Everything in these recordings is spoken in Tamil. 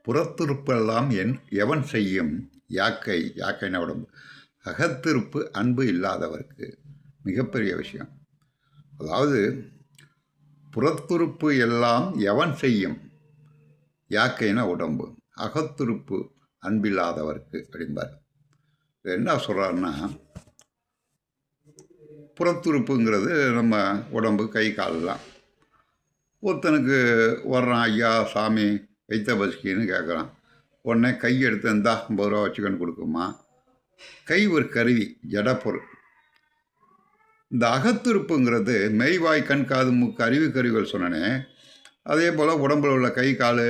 புறத்திருப்பெல்லாம் எவன் செய்யும் யாக்கை யாக்கைன உடம்பு அகத்திருப்பு அன்பு இல்லாதவருக்கு மிகப்பெரிய விஷயம். அதாவது புறத்துறுப்பு எல்லாம் எவன் செய்யும் யாக்கைன உடம்பு அகத்துறுப்பு அன்பில்லாதவருக்கு அப்படிம்பார். என்ன சொல்கிறாருன்னா, புறத்துறுப்புங்கிறது நம்ம உடம்பு கை காலெலாம். ஒருத்தனுக்கு வர்றான், ஐயா சாமி வைத்த பசிக்கின்னு கேட்குறான். உடனே கை எடுத்து இருந்தா 50 ரூபா வச்சுக்கன்னு கொடுக்குமா. கை ஒரு கருவி, ஜடப்பொருள். இந்த அகத்துறுப்புங்கிறது மெய்வாய் கண் காது மூக்கு அறிவு கருவிகள் சொன்னனே, அதே போல் உடம்பில் உள்ள கை கால்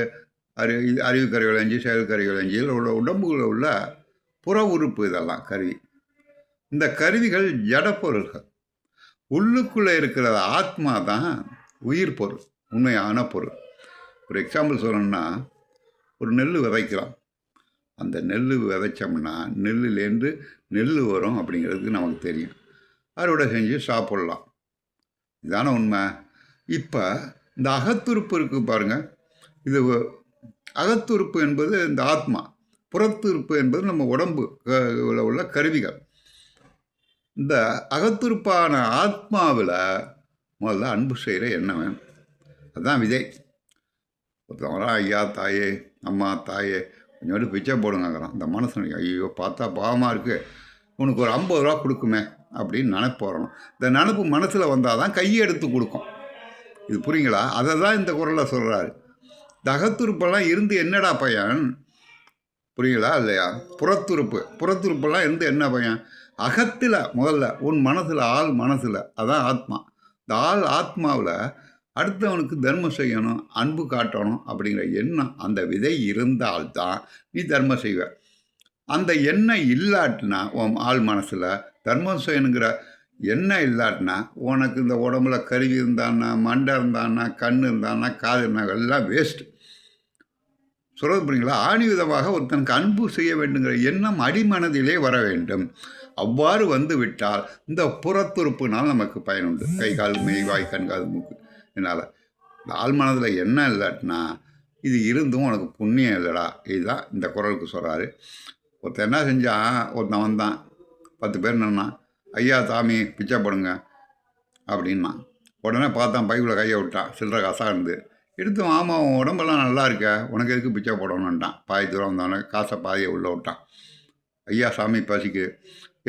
அறிவு கருவிகள் அஞ்சு செயல் கருவிகள் அஞ்சு உள்ள உடம்புகளில் உள்ள புற உறுப்பு, இதெல்லாம் கருவி. இந்த கருவிகள் ஜடப்பொருள்கள். உள்ளுக்குள்ளே இருக்கிற ஆத்மா தான் உயிர் பொருள், உண்மையான பொருள். ஒரு எக்ஸாம்பிள் சொல்லணும்னா, ஒரு நெல் விதைக்கலாம். அந்த நெல் விதைச்சோம்னா நெல்லுலேருந்து நெல் வரும் அப்படிங்கிறது நமக்கு தெரியும். அறுவடை செஞ்சு சாப்பிட்லாம். இதான உண்மை. இப்போ இந்த அகத்துறுப்பு இருக்குது பாருங்கள். இது அகத்துறுப்பு என்பது இந்த ஆத்மா, புறத்துறுப்பு என்பது நம்ம உடம்பு உள்ள கருவிகள். இந்த அகத்துறுப்பான ஆத்மாவில் முதல்ல அன்பு செய்கிற எண்ணம் வேணும். அதுதான் விதை. ஒருத்தவங்க ஐயா தாயே அம்மா தாயே கொஞ்சோண்டு பிச்சை போடுங்கிறான். இந்த மனசு ஐயோ பார்த்தா பாவமாக இருக்குது, உனக்கு ஒரு 50 ரூபா கொடுக்குமே அப்படின்னு நினைப்பு வரணும். இந்த நினப்பு மனசில் வந்தால் தான் கையை எடுத்து கொடுக்கும். இது புரியுங்களா? அதை தான் இந்த குரலில் சொல்கிறாரு. இந்த அகத்துறுப்பெல்லாம் இருந்து என்னடா பையன், புரியுங்களா இல்லையா? புறத்துறுப்பெல்லாம் இருந்து என்ன பையன்? அகத்தில் முதல்ல உன் மனசில், ஆள் மனசில், அதான் ஆத்மா. இந்த ஆத்மாவில் அடுத்தவனுக்கு தர்மம் செய்யணும், அன்பு காட்டணும் அப்படிங்கிற எண்ணம், அந்த விதை இருந்தால்தான் நீ தர்மம் செய்வ. அந்த எண்ணம் இல்லாட்டினா உன் ஆள் மனசில் தர்மம் செய்யணுங்கிற எண்ணம் இல்லாட்டினா உனக்கு இந்த உடம்புல கருவி இருந்தான்னா, மண்டை இருந்தான்னா, கண் இருந்தான்னா, காது இருந்தாங்க, எல்லாம் வேஸ்ட்டு. சொல்கிறது புரியுங்களா? ஆணி விதமாக ஒருத்தனுக்கு அன்பு செய்ய வேண்டுங்கிற எண்ணம் அடிமனதிலே வர வேண்டும். அவ்வாறு வந்து விட்டால் இந்த புறத்துறுப்புனால் நமக்கு பயனுண்டு. கை கால் மெய் வாய் கண் காது மூக்கு. என்னால் இந்த ஆழ்மனதில் எண்ணம் இல்லாட்டினா இது இருந்தும் உனக்கு புண்ணியம் இல்லைடா. இதுதான் இந்த குரலுக்கு சொல்கிறாரு. ஒருத்தன் என்ன செஞ்சான், ஒருத்தன் வந்தான், 10 பேர் நின்னான். ஐயா சாமி பிச்சை போடுங்க அப்படின்னா. உடனே பார்த்தான், பைக்குள்ளே கையை விட்டான், சில்லற காசாக இருந்து எடுத்து. ஆமாம், உன் உடம்பெல்லாம் நல்லா இருக்க, உனக்கு எதுக்கு பிச்சை போடணுன்ட்டான். பாதி தூரம் வந்தவனே காசை பாதியை உள்ளே விட்டான். ஐயா சாமி பசிக்கு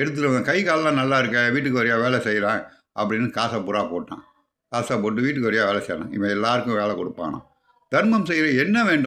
எடுத்துகிட்டு கை காலெலாம் நல்லா இருக்க, வீட்டுக்கு வரையா வேலை செய்கிறான் அப்படின்னு காசை பூரா போட்டான். காசை போட்டு வீட்டுக்கு வரையா வேலை செய்யணும். இவன் எல்லாருக்கும் வேலை கொடுப்பானோ. தர்மம் செய்கிற என்ன வேண்டும்?